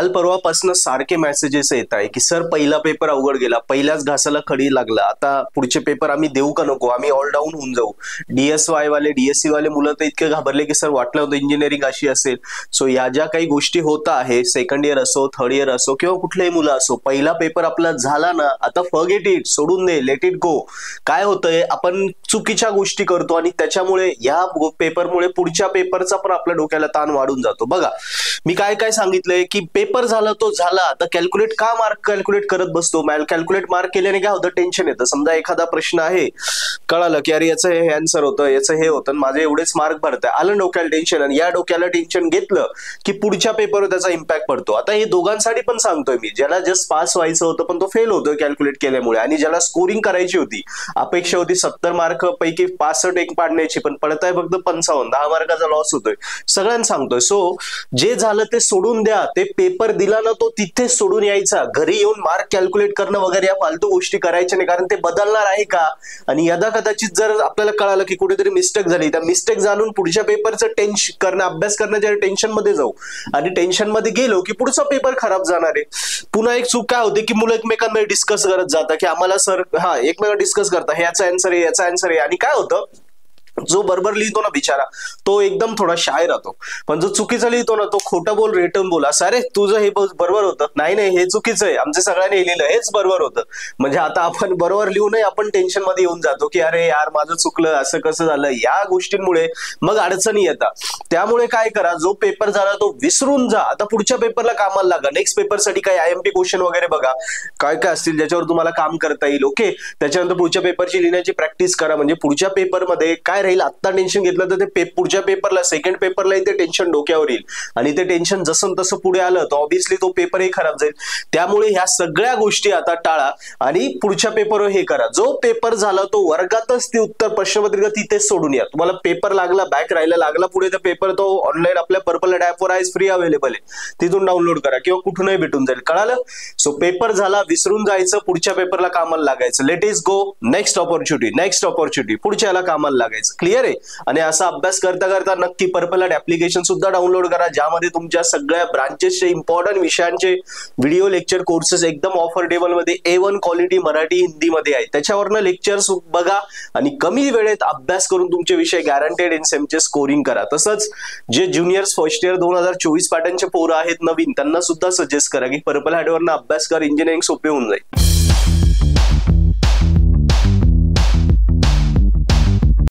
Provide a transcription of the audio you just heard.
काल परवापासून सारखे मेसेजेस येत आहे की सर पहिला पेपर अवघड गेला, पहिल्याच घासाला खडी लागला, आता पुढचे पेपर आम्ही देऊ का नको, आम्ही ऑल डाऊन होऊन जाऊ. डीएसवाय वाले डीएससी वाले मुलं तर इतके घाबरले की सर वाटलं होतं इंजिनिअरिंग अशी असेल. सो या ज्या काही गोष्टी होत आहे, सेकंड इयर असो, थर्ड इयर असो किंवा कुठलेही मुलं असो, पहिला पेपर आपला झाला ना, आता फॉरगेट इट, सोडून दे, लेट इट गो. काय होतंय, आपण चुकीच्या गोष्टी करतो आणि त्याच्यामुळे या पेपरमुळे पुढच्या पेपरचा पण आपल्या डोक्याला ताण वाढून जातो. बघा मी काय काय सांगितलंय की पेपर झाला तो झाला, आता कॅल्क्युलेट का मार्क कॅल्क्युलेट करत बसतो. कॅल्क्युलेट मार्क केल्याने काय होतं, टेन्शन येतं. समजा एखादा प्रश्न आहे, कळालं की अरे याचं हे आन्सर होतं, याचं हे होतं, माझे एवढेच मार्क भरताय, आलं डोक्याला टेन्शन, आणि या डोक्याला टेन्शन घेतलं की पुढच्या पेपरवर त्याचा इम्पॅक्ट पडतो. आता हे दोघांसाठी पण सांगतोय मी, ज्याला जस्ट पास व्हायचं होतं पण तो फेल होतोय कॅल्क्युलेट केल्यामुळे, आणि ज्याला स्कोरिंग करायची होती, अपेक्षा होती 70 मार्क पैकी 65 एक पाडण्याची, पण पडताय फक्त 55, 10 मार्काचा लॉस होतोय. सगळ्यांना सांगतोय. सो जे झालं ते सोडून द्या. ते पेपर दिला ना तो तिथेच सोडून यायचा. घरी येऊन मार्क कॅल्क्युलेट करणं वगैरे या फालतू गोष्टी करायच्या नाही, कारण ते बदलणार आहे का. आणि यदा कदाचित जर आपल्याला कळालं की कुठेतरी मिस्टेक झाली, त्या मिस्टेक जाणून पुढच्या पेपरचं टेन्शन करणं, अभ्यास करण्याच्या टेन्शन मध्ये जाऊ, आणि टेन्शन मध्ये गेलो की पुढचा पेपर खराब जाणार आहे. पुन्हा एक चूक काय होते की मुलं एकमेकांमध्ये डिस्कस करत जातात की आम्हाला सर, हा एकमेकांना डिस्कस करतात, याचा आन्सर आहे, याचा आन्सर आहे, आणि काय होतं, जो बरोबर लिहितो ना बिचारा तो एकदम थोडा शाय राहतो, पण जो चुकीचा लिहितो ना तो खोटं बोल, रिटर्न बोल, असं अरे तुझं हे बरोबर होतं, नाही हे चुकीचं आहे, आमच्या सगळ्यांनी लिहिलं हेच बरोबर होतं. म्हणजे आता आपण बरोबर लिहू नये, आपण टेन्शन मध्ये येऊन जातो की अरे यार माझं चुकलं, असं कसं झालं. या गोष्टींमुळे मग अडचणी येतात. त्यामुळे काय करा, जो पेपर झाला तो विसरून जा. आता पुढच्या पेपरला कामाला लागा. नेक्स्ट पेपरसाठी काही आयएमपी क्वेश्चन वगैरे बघा काय काय असतील ज्याच्यावर तुम्हाला काम करता येईल. ओके, त्याच्यानंतर पुढच्या पेपरची लिहिण्याची प्रॅक्टिस करा. म्हणजे पुढच्या पेपरमध्ये काय राहील, आता टेन्शन घेतलं तर ते पुढच्या पेपरला, सेकंड पेपरला ते टेन्शन डोक्यावर येईल, आणि ते टेन्शन जसं तसं पुढे आलं तर ऑब्व्हियसली तो पेपरही खराब जाईल. त्यामुळे ह्या सगळ्या गोष्टी आता टाळा आणि पुढच्या पेपरवर हे करा. जो पेपर झाला तो वर्गातच ती उत्तर प्रश्नपत्रिका तिथेच सोडून या. तुम्हाला पेपर लागला, बॅक राहायला लागला पुढे, तर पेपर तो ऑनलाईन आपल्या पर्पल ऍपवर आहे, फ्री अवेलेबल आहे, तिथून डाउनलोड करा किंवा कुठूनही भेटून जाईल. कळालं. सो पेपर झाला, विसरून जायचं, पुढच्या पेपरला कामाला लागायचं. Let it go, next opportunity, पुढच्याला कामाला लागायचं. क्लिअर आहे. आणि असा अभ्यास करता करता नक्की पर्पल ऍट ऍप्लिकेशन सुद्धा डाउनलोड करा, ज्यामध्ये तुमच्या सगळ्या ब्रांचेसचे इम्पॉर्टंट विषयांचे व्हिडिओ लेक्चर कोर्सेस एकदम अफोर्डेबल मध्ये A1 क्वालिटी मराठी हिंदी मध्ये आहे. त्याच्यावरनं लेक्चर्स बघा आणि कमी वेळेत अभ्यास करून तुमचे विषय गॅरंटेड इन सेमचे स्कोरिंग करा. तसंच जे ज्युनियर्स फर्स्ट इयर 2024 पॅटर्नचे पोरं आहेत नवीन, त्यांना सुद्धा सजेस्ट करा की पर्पल ऍडवरनं अभ्यास कर, इंजिनिअरिंग सोपे होऊन जाईल.